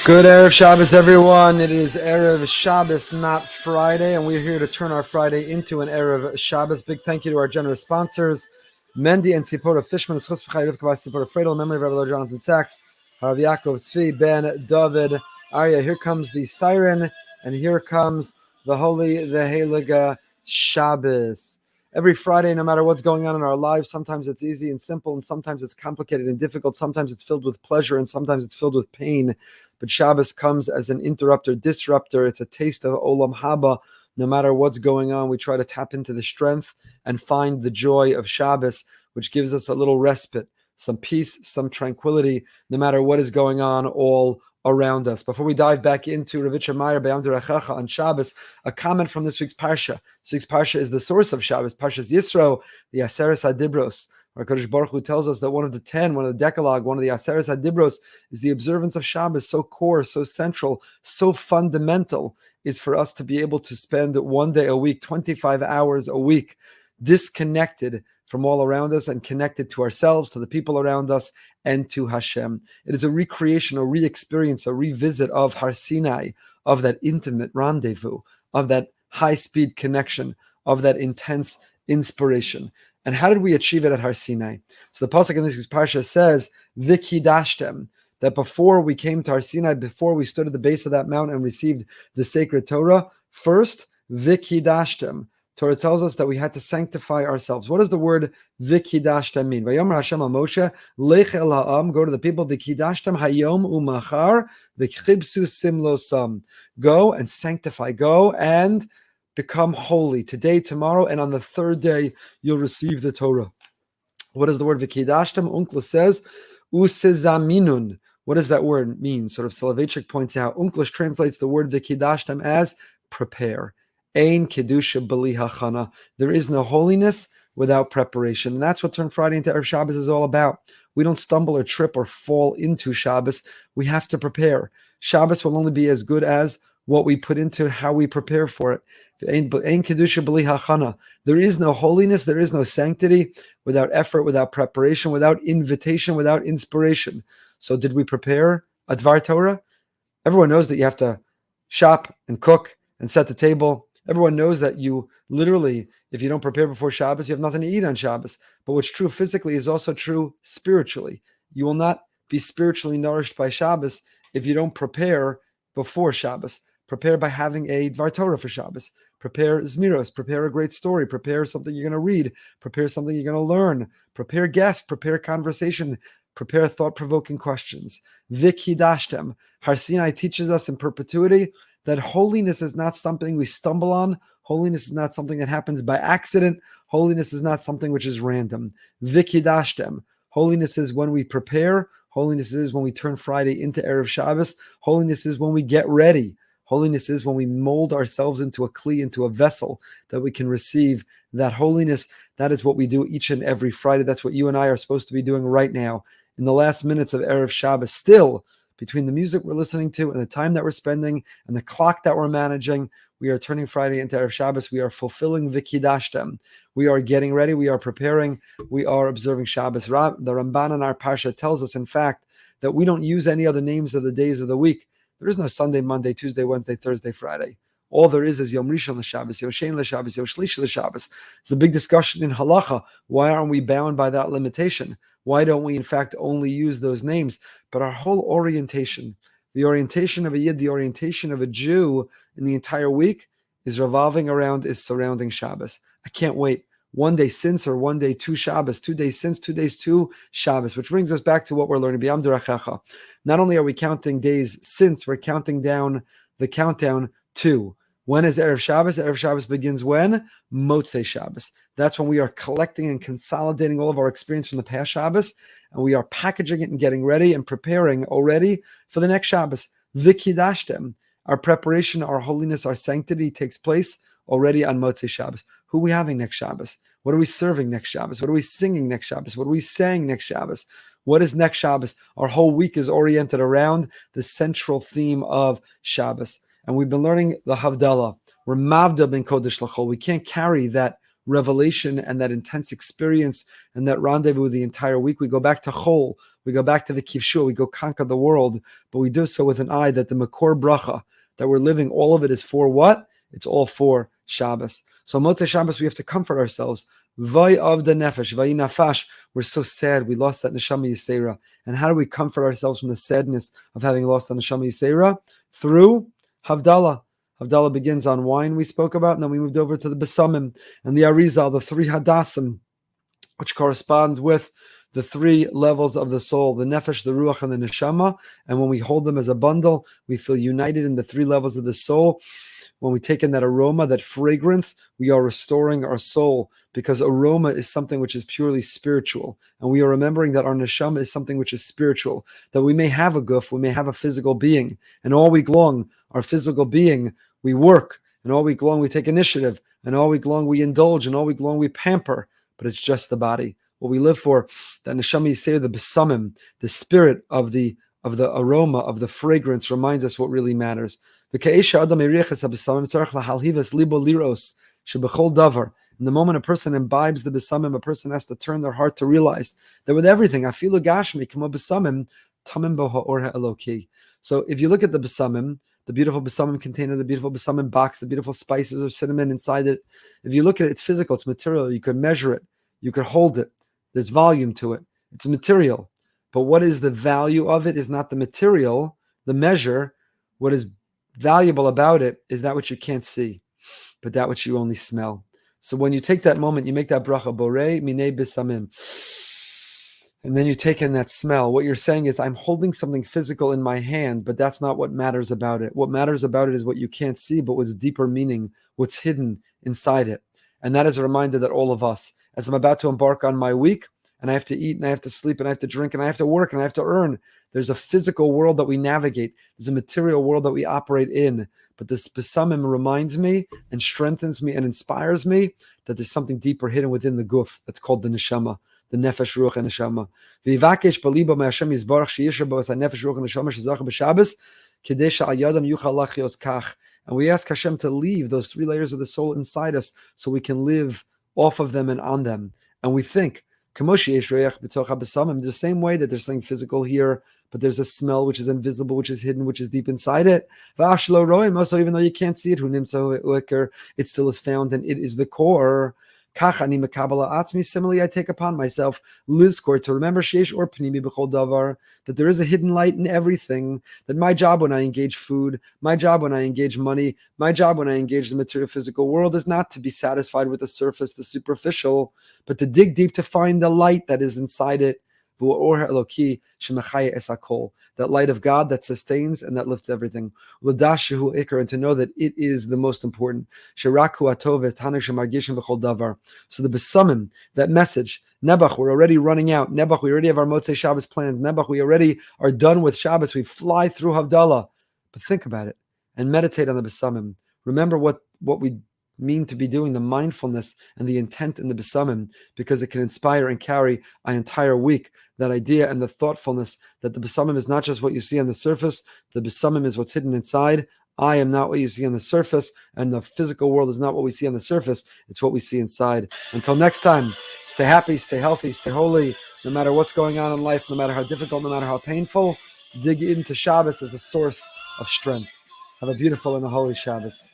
Good Erev Shabbos, everyone. It is Erev Shabbos, not Friday, and we're here to turn our Friday into an Erev Shabbos. Big thank you to our generous sponsors, Mendy and Tzipora Fishman, Schutz V'chayim Kavas Tzipora Fredel, memory of Rabbi Jonathan Sachs, Rav Yaakov Tzvi, Ben David, Arya. Here comes the siren, and here comes the Holy, the Heilige Shabbos. Every Friday, no matter what's going on in our lives, sometimes it's easy and simple, and sometimes it's complicated and difficult. Sometimes it's filled with pleasure, and sometimes it's filled with pain. But Shabbos comes as an interrupter, disruptor. It's a taste of Olam Haba. No matter what's going on, we try to tap into the strength and find the joy of Shabbos, which gives us a little respite, some peace, some tranquility, no matter what is going on all around us. Before we dive back into Rav Yitzchak Meyer B'Yam D'Rechecha on Shabbos, a comment from this week's Parsha. This week's Parsha is the source of Shabbos, Parshas Yisro, the Aseres HaDibros. Our Kadosh Baruch Hu tells us that one of the Decalogue, one of the Aseres HaDibros is the observance of Shabbos, so core, so central, so fundamental, is for us to be able to spend one day a week, 25 hours a week, disconnected from all around us and connected to ourselves, to the people around us, and to Hashem. It is a recreation, a re-experience, a revisit of Har Sinai, of that intimate rendezvous, of that high-speed connection, of that intense inspiration. And how did we achieve it at Har Sinai? So the pasuk in this week's parsha says, "V'kidashtem," that before we came to Har Sinai, before we stood at the base of that mountain and received the sacred Torah, first, "V'kidashtem." Torah tells us that we had to sanctify ourselves. What does the word "v'kidashtem" mean? Vayomer Hashem al Moshe, "Lech el ha'am," go to the people, "V'kidashtem hayom u'machar v'chibsu simlosam." Go and sanctify. Go and become holy today, tomorrow, and on the third day you'll receive the Torah. What does the word "v'kidashtem"? Unkla says, "usezaminun." What does that word mean? Sort of Soloveitchik points out, Unklish translates the word "v'kidashtem" as prepare. Ein kedusha b'li hachana. There is no holiness without preparation. And that's what Turn Friday into Erev Shabbos is all about. We don't stumble or trip or fall into Shabbos. We have to prepare. Shabbos will only be as good as what we put into it, how we prepare for it. Ein kedusha b'li hachana. There is no holiness, there is no sanctity without effort, without preparation, without invitation, without inspiration. So did we prepare a Dvar Torah? Everyone knows that you have to shop and cook and set the table. Everyone knows that you literally, if you don't prepare before Shabbos, you have nothing to eat on Shabbos. But what's true physically is also true spiritually. You will not be spiritually nourished by Shabbos if you don't prepare before Shabbos. Prepare by having a Dvar Torah for Shabbos. Prepare Zmiros. Prepare a great story. Prepare something you're going to read. Prepare something you're going to learn. Prepare guests. Prepare conversation. Prepare thought-provoking questions. V'kidashtem. Har Sinai teaches us in perpetuity that holiness is not something we stumble on. Holiness is not something that happens by accident. Holiness is not something which is random. V'kidashtem. Holiness is when we prepare. Holiness is when we turn Friday into Erev Shabbos. Holiness is when we get ready. Holiness is when we mold ourselves into a kli, into a vessel that we can receive that holiness. That is what we do each and every Friday. That's what you and I are supposed to be doing right now. In the last minutes of Erev Shabbos, still, between the music we're listening to and the time that we're spending and the clock that we're managing, we are turning Friday into Erev Shabbos. We are fulfilling V'kidashtem. We are getting ready. We are preparing. We are observing Shabbos. The Ramban in our Parsha tells us, in fact, that we don't use any other names of the days of the week. There is no Sunday, Monday, Tuesday, Wednesday, Thursday, Friday. All there is Yom Rishon l'Shabbos, Yom Shein l'Shabbos, Yom Shlish l'Shabbos. It's a big discussion in Halacha. Why aren't we bound by that limitation? Why don't we, in fact, only use those names? But our whole orientation, the orientation of a Yid, the orientation of a Jew in the entire week is revolving around, is surrounding Shabbos. I can't wait. One day since or one day to Shabbos, 2 days since, 2 days to Shabbos, which brings us back to what we're learning. B'Yam D'Rechecha. Not only are we counting days since, we're counting down the countdown to. When is Erev Shabbos? Erev Shabbos begins when? Motzei Shabbos. That's when we are collecting and consolidating all of our experience from the past Shabbos, and we are packaging it and getting ready and preparing already for the next Shabbos. V'kidashtem. Our preparation, our holiness, our sanctity takes place already on Motzei Shabbos. Who are we having next Shabbos? What are we serving next Shabbos? What are we singing next Shabbos? What are we saying next Shabbos? What is next Shabbos? Our whole week is oriented around the central theme of Shabbos. And we've been learning the Havdalah. We're Mavda ben Kodesh L'chol. We can't carry that revelation and that intense experience and that rendezvous the entire week. We go back to Chol. We go back to the kivshua. We go conquer the world, but we do so with an eye that the makor bracha that we're living, all of it is for what? It's all for Shabbos. So Motzei Shabbos, we have to comfort ourselves. Vay of the nefesh, vay nafash. We're so sad. We lost that neshama yisera. And how do we comfort ourselves from the sadness of having lost the neshama yisera? Through Havdalah. Havdalah begins on wine we spoke about, and then we moved over to the Besamim and the Arizal, the three Hadassim, which correspond with the three levels of the soul, the nefesh, the ruach, and the neshama. And when we hold them as a bundle, we feel united in the three levels of the soul. When we take in that aroma, that fragrance, we are restoring our soul, because aroma is something which is purely spiritual. And we are remembering that our neshama is something which is spiritual, that we may have a guf, we may have a physical being, and all week long, our physical being, we work, and all week long we take initiative, and all week long we indulge, and all week long we pamper, but it's just the body. What we live for, that neshama yisera, the besamim, the spirit of the aroma, of the fragrance, reminds us what really matters. In the moment a person imbibes the besamim, a person has to turn their heart to realize that with everything, afilu gashmi kamo besamim tamim bo ha'or ha'eloki. So if you look at the besamim, the beautiful besamim container, the beautiful besamim box, the beautiful spices or cinnamon inside it, if you look at it, it's physical, it's material. You could measure it, you could hold it. There's volume to it. It's material. But what is the value of it is not the material, the measure. What is valuable about it is that which you can't see, but that which you only smell. So when you take that moment, you make that bracha, borei minei bisamim, and then you take in that smell. What you're saying is, I'm holding something physical in my hand, but that's not what matters about it. What matters about it is what you can't see, but what's deeper meaning, what's hidden inside it. And that is a reminder that all of us, as I'm about to embark on my week, and I have to eat, and I have to sleep, and I have to drink, and I have to work, and I have to earn. There's a physical world that we navigate. There's a material world that we operate in. But this besamim reminds me and strengthens me and inspires me that there's something deeper hidden within the guf that's called the neshama, the nefesh, ruach, and neshama. V'yivakesh b'libo me'Hashem yizbarach she'yisher bo es ha'nefesh, ruach, and neshama she'zacha b'Shabbos kedei she'ayadam yuchal lachios kach. And we ask Hashem to leave those three layers of the soul inside us so we can live off of them and on them. And we think, the same way that there's something physical here, but there's a smell which is invisible, which is hidden, which is deep inside it. Also, even though you can't see it, it still is found, and it is the core. Similarly, I take upon myself lizkor, to remember that there is a hidden light in everything. That my job when I engage food, my job when I engage money, my job when I engage the material physical world is not to be satisfied with the surface, the superficial, but to dig deep to find the light that is inside it. That light of God that sustains and that lifts everything. And to know that it is the most important. So the besamim, that message, Nebuch, we're already running out. Nebuch, we already have our Motzei Shabbos plans. Nebuch, we already are done with Shabbos. We fly through Havdalah. But think about it and meditate on the besamim. Remember what we mean to be doing, the mindfulness and the intent in the besamim, because it can inspire and carry an entire week. That idea and the thoughtfulness that the besamim is not just what you see on the surface, the besamim is what's hidden inside. I am not what you see on the surface, and the physical world is not what we see on the surface, it's what we see inside. Until next time, stay happy, stay healthy, stay holy, no matter what's going on in life, no matter how difficult, no matter how painful. Dig into Shabbos as a source of strength. Have a beautiful and a holy Shabbos.